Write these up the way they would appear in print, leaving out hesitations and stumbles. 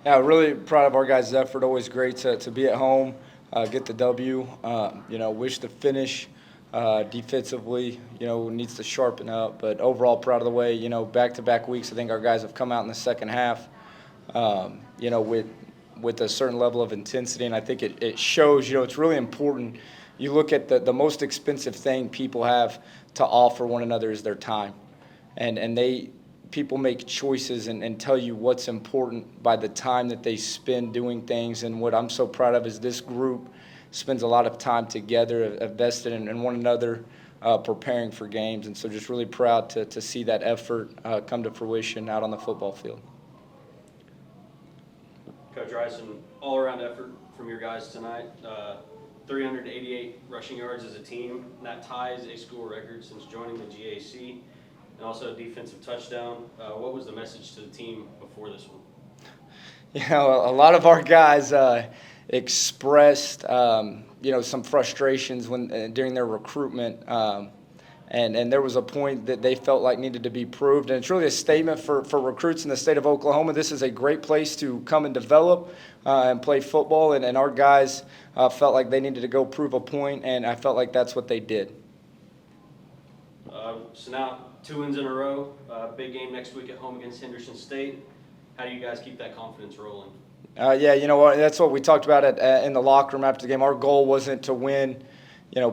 Yeah, really proud of our guys' effort. Always great to be at home, get the W. Wish the finish defensively, needs to sharpen up. But overall, proud of the way, back-to-back weeks, I think our guys have come out in the second half, with a certain level of intensity. And I think it shows, it's really important. You look at the most expensive thing people have to offer one another is their time. And people make choices and tell you what's important by the time that they spend doing things. And what I'm so proud of is this group spends a lot of time together, invested in one another, preparing for games. And so just really proud to see that effort come to fruition out on the football field. Coach Rice, an all-around effort from your guys tonight. 388 rushing yards as a team. And that ties a school record since joining the GAC. And also a defensive touchdown. What was the message to the team before this one? A lot of our guys expressed, some frustrations during their recruitment, and there was a point that they felt like needed to be proved. And it's really a statement for recruits in the state of Oklahoma. This is a great place to come and develop and play football, and our guys felt like they needed to go prove a point, and I felt like that's what they did. So now 2 wins in a row. Big game next week at home against Henderson State. How do you guys keep that confidence rolling? That's what we talked about in the locker room after the game. Our goal wasn't to win,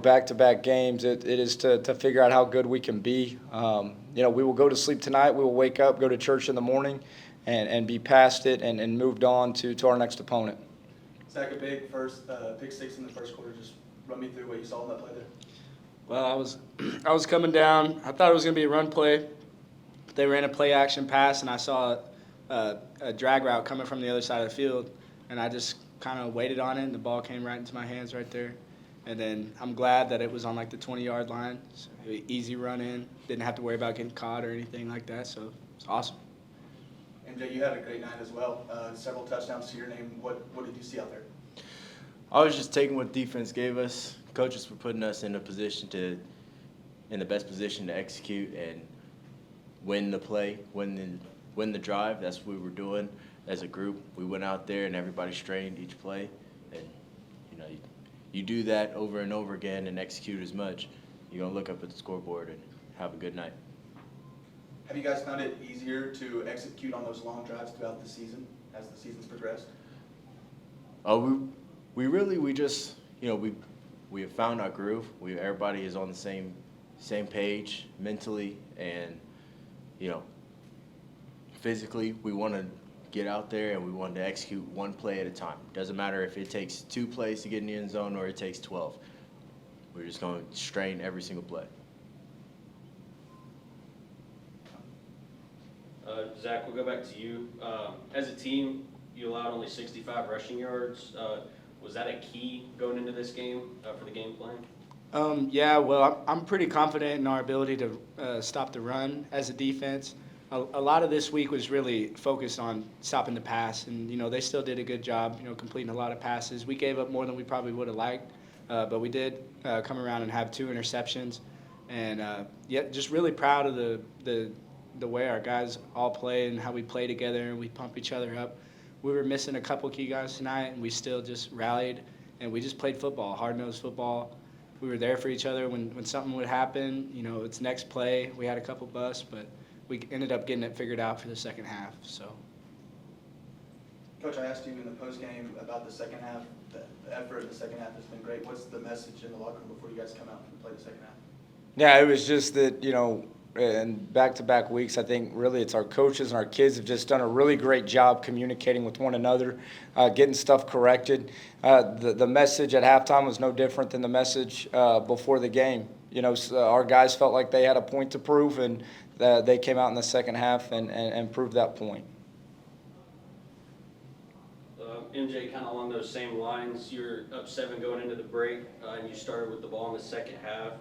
back-to-back games. It is to figure out how good we can be. We will go to sleep tonight. We will wake up, go to church in the morning, and be past it and moved on to our next opponent. Zach, a big first pick six in the first quarter. Just run me through what you saw in that play there. Well, I was coming down. I thought it was going to be a run play, but they ran a play action pass, and I saw a drag route coming from the other side of the field, and I just kind of waited on it, and the ball came right into my hands right there. And then I'm glad that it was on like the 20-yard line. So easy run in. Didn't have to worry about getting caught or anything like that. So it's awesome. MJ, you had a great night as well. Several touchdowns to your name. What did you see out there? I was just taking what defense gave us. Coaches were putting us in the best position to execute and win the play, win the drive. That's what we were doing as a group. We went out there and everybody strained each play, and you do that over and over again and execute as much, you're gonna look up at the scoreboard and have a good night. Have you guys found it easier to execute on those long drives throughout the season as the season's progressed? We have found our groove. Everybody is on the same page mentally, and physically we want to get out there and we want to execute one play at a time. Doesn't matter if it takes 2 plays to get in the end zone or it takes 12. We're just going to strain every single play. Zach, we'll go back to you. As a team, you allowed only 65 rushing yards. Was that a key going into this game for the game plan? Well, I'm pretty confident in our ability to stop the run as a defense. A lot of this week was really focused on stopping the pass, and they still did a good job, completing a lot of passes. We gave up more than we probably would have liked, but we did come around and have 2 interceptions, and just really proud of the way our guys all play and how we play together and we pump each other up. We were missing a couple key guys tonight, and we still just rallied, and we just played football, hard-nosed football. We were there for each other when something would happen. It's next play. We had a couple busts, but we ended up getting it figured out for the second half. So, Coach, I asked you in the postgame about the second half. The effort in the second half has been great. What's the message in the locker room before you guys come out and play the second half? Yeah, it was just that, in back-to-back weeks, I think really it's our coaches and our kids have just done a really great job communicating with one another, getting stuff corrected. The message at halftime was no different than the message before the game. Our guys felt like they had a point to prove, and they came out in the second half and proved that point. MJ, kind of along those same lines, you're up 7 going into the break, and you started with the ball in the second half.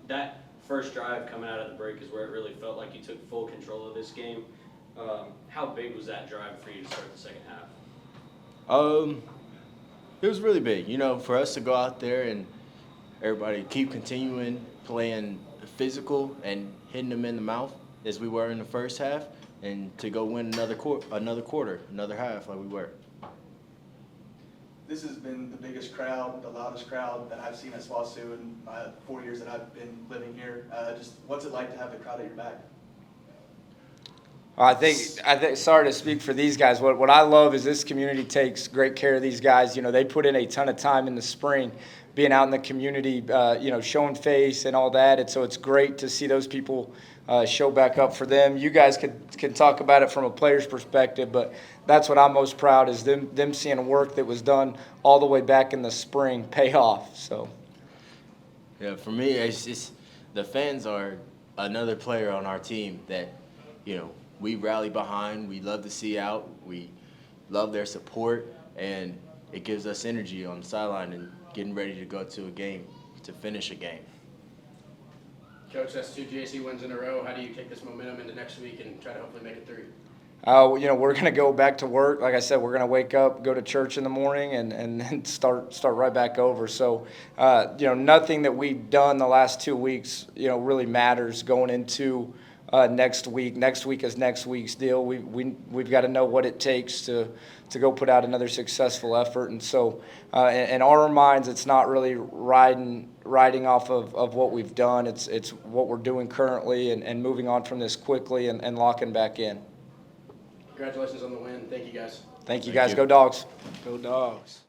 That first drive coming out of the break is where it really felt like you took full control of this game. How big was that drive for you to start the second half? It was really big, for us to go out there and everybody keep continuing playing physical and hitting them in the mouth as we were in the first half. and to go win another quarter, another half like we were. This has been the biggest crowd, the loudest crowd that I've seen at SWOSU in my 4 years that I've been living here. Just what's it like to have the crowd at your back? I think, sorry to speak for these guys. What I love is this community takes great care of these guys. You know, they put in a ton of time in the spring, being out in the community, you know, showing face and all that. And so it's great to see those people show back up for them. You guys can talk about it from a player's perspective, but that's what I'm most proud is them seeing work that was done all the way back in the spring pay off. So, Yeah, for me, it's just the fans are another player on our team that, you know, we rally behind. We love to see out. We love their support, and it gives us energy on the sideline and getting ready to go to a game, to finish a game. Coach, that's 2 GAC wins in a row. How do you take this momentum into next week and try to hopefully make it 3? you know, we're going to go back to work. Like I said, we're going to wake up, go to church in the morning, and then start right back over. So, you know, nothing that we've done the last 2 weeks, you know, really matters going into next week. Next week is next week's deal. We've got to know what it takes to go put out another successful effort. And so, in our minds, it's not really riding off of what we've done. It's what we're doing currently and moving on from this quickly and locking back in. Congratulations on the win. Thank you, guys. Thank you, Thank guys. you. Go Dogs. Go Dogs.